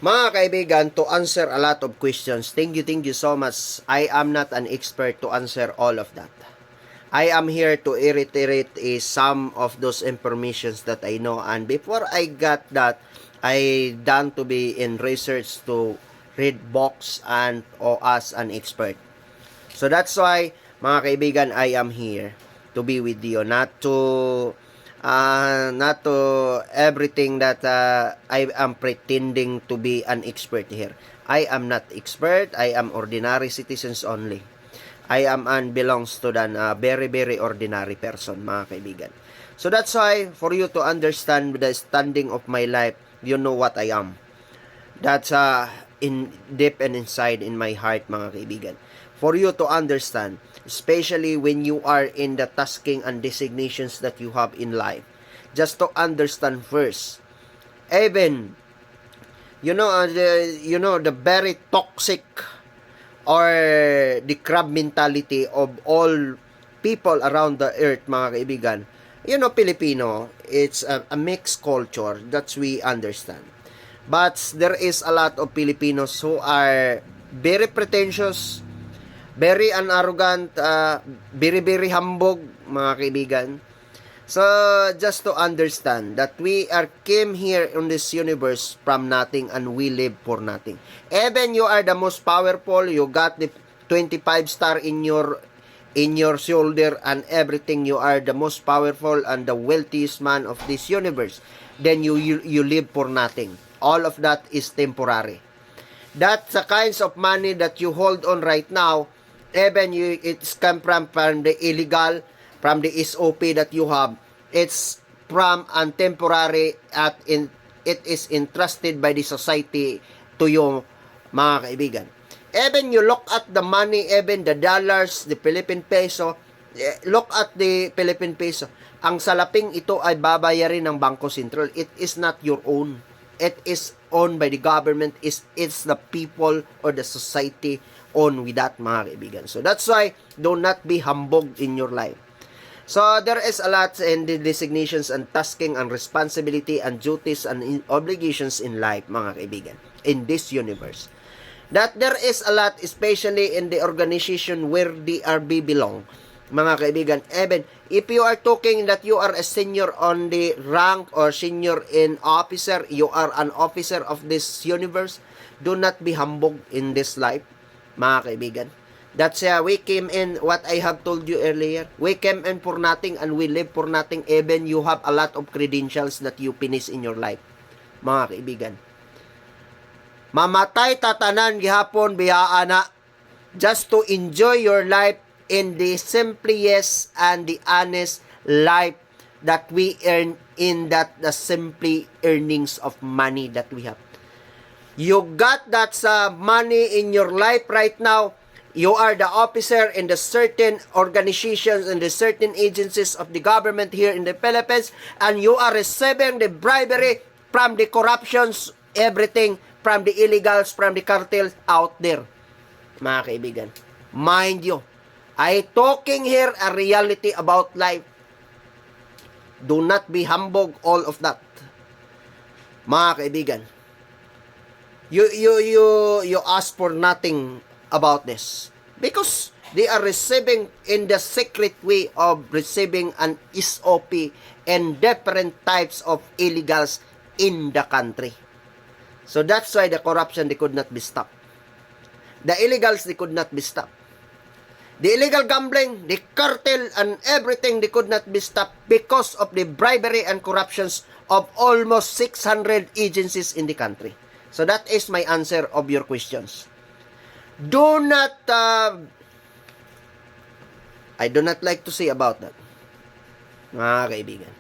Mga kaibigan, to answer a lot of questions, thank you so much. I am not an expert to answer all of that. I am here to reiterate some of those informations that I know, and before I got that, I done to be in research to read books and or as an expert. So that's why, mga kaibigan, I am here to be with you, not to everything that I am pretending to be an expert here. I am not expert. I am ordinary citizens only. I am and belongs to the very ordinary person, mga kaibigan. So that's why, for you to understand the standing of my life, you know what I am. That's in deep and inside in my heart, mga kaibigan. For you to understand, especially when you are in the tasking and designations that you have in life, just to understand first, even the very toxic or the crab mentality of all people around the earth, mga kaibigan. Filipino, it's a mixed culture, that's we understand. But there is a lot of Filipinos who are very pretentious, very arrogant, very hambog, mga kaibigan. So, just to understand that we are came here in this universe from nothing and we live for nothing. Even you are the most powerful, you got the 25 star in your shoulder and everything, you are the most powerful and the wealthiest man of this universe, then you live for nothing. All of that is temporary. That's the kinds of money that you hold on right now, even it's come from the illegal, from the SOP that you have. It's from and temporary it is entrusted by the society to you, mga kaibigan. Even you look at the money, even the dollars, the Philippine peso, look at the Philippine peso. Ang salaping ito ay babayarin ng Bangko Sentral. It is not your own. It is owned by the government. It's the people or the society own with that, mga kaibigan. So that's why, do not be humbug in your life. So there is a lot in the designations and tasking and responsibility and duties and obligations in life, mga kaibigan, in this universe. That there is a lot, especially in the organization where the RB belong, mga kaibigan. Even if you are talking that you are a senior on the rank or senior in officer, you are an officer of this universe, do not be humbug in this life, mga kaibigan. That's we came in, what I have told you earlier, we came in for nothing and we live for nothing. Even you have a lot of credentials that you finish in your life, mga kaibigan. Mamatay tatanan gihapon biyaana just to enjoy your life in the simplest and the honest life that we earn in that the simply earnings of money that we have. You got that money in your life right now. You are the officer in the certain organizations and the certain agencies of the government here in the Philippines, and you are receiving the bribery from the corruptions, everything from the illegals, from the cartels out there, mga kaibigan. Mind you, I talking here a reality about life. Do not be humbug all of that, mga kaibigan. You ask for nothing about this because they are receiving in the secret way of receiving an SOP and different types of illegals in the country. So that's why the corruption, they could not be stopped. The illegals, they could not be stopped. The illegal gambling, the cartel, and everything, they could not be stopped because of the bribery and corruptions of almost 600 agencies in the country. So that is my answer of your questions. Do not, I do not like to say about that, mga kaibigan.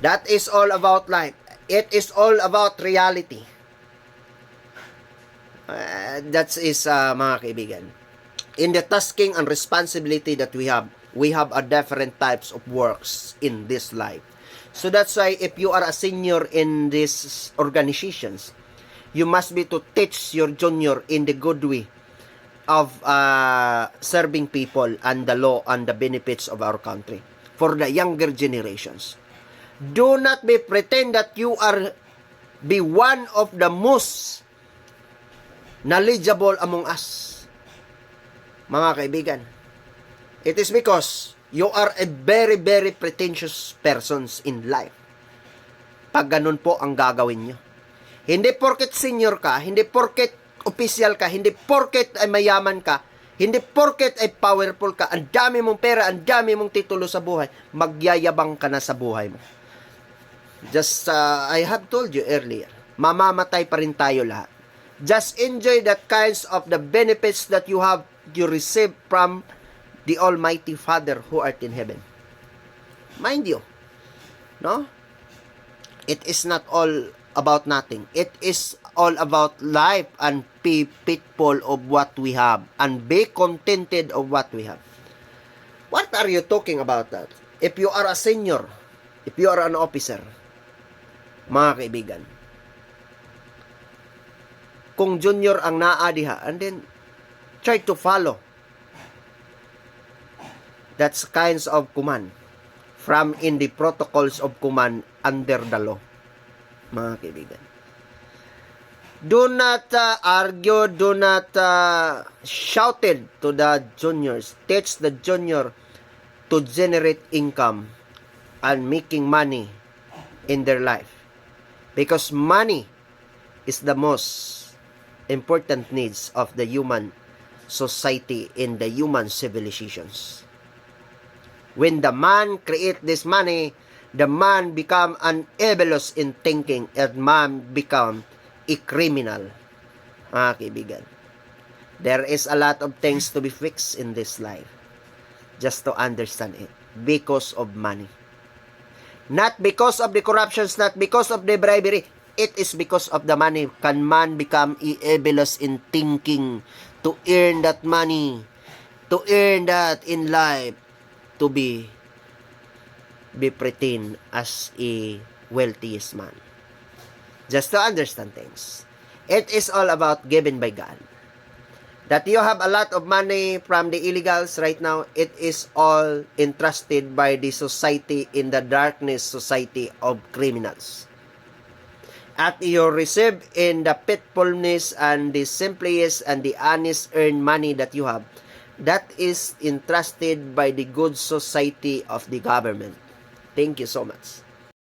That is all about life. It is all about reality. That is, mga kaibigan. In the tasking and responsibility that we have a different types of works in this life. So that's why if you are a senior in these organizations, you must be to teach your junior in the good way of serving people and the law and the benefits of our country for the younger generations. Do not be pretend that you are be one of the most knowledgeable among us. Mga kaibigan, it is because you are a very, very pretentious persons in life. Pag ganun po ang gagawin nyo. Hindi porket senior ka, hindi porket official ka, hindi porket ay mayaman ka, hindi porket ay powerful ka, ang dami mong pera, ang dami mong titulo sa buhay, magyayabang ka na sa buhay mo. Just, I have told you earlier, mamamatay pa rin tayo lahat. Just enjoy the kinds of the benefits that you receive from the Almighty Father who art in heaven. Mind you, no? It is not all about nothing. It is all about life and be faithful of what we have and be contented of what we have. What are you talking about that? If you are a senior, if you are an officer, mga kaibigan, kung junior ang naadiha, and then try to follow that's kinds of command from in the protocols of command under the law, mga kaibigan. Do not argue, do not shout it to the juniors. Teach the junior to generate income and making money in their life. Because money is the most important needs of the human society in the human civilizations. When the man create this money, the man become an evilous in thinking and man become a criminal. Mga kaibigan, there is a lot of things to be fixed in this life. Just to understand it. Because of money. Not because of the corruptions, not because of the bribery. It is because of the money. Can man become evilous in thinking to earn that money, to earn that in life, to be pretend as a wealthiest man. Just to understand things. It is all about given by God. That you have a lot of money from the illegals right now, it is all entrusted by the society in the darkness society of criminals. At you receive in the faithfulness and the simplest and the honest earned money that you have, that is entrusted by the good society of the government. Thank you so much.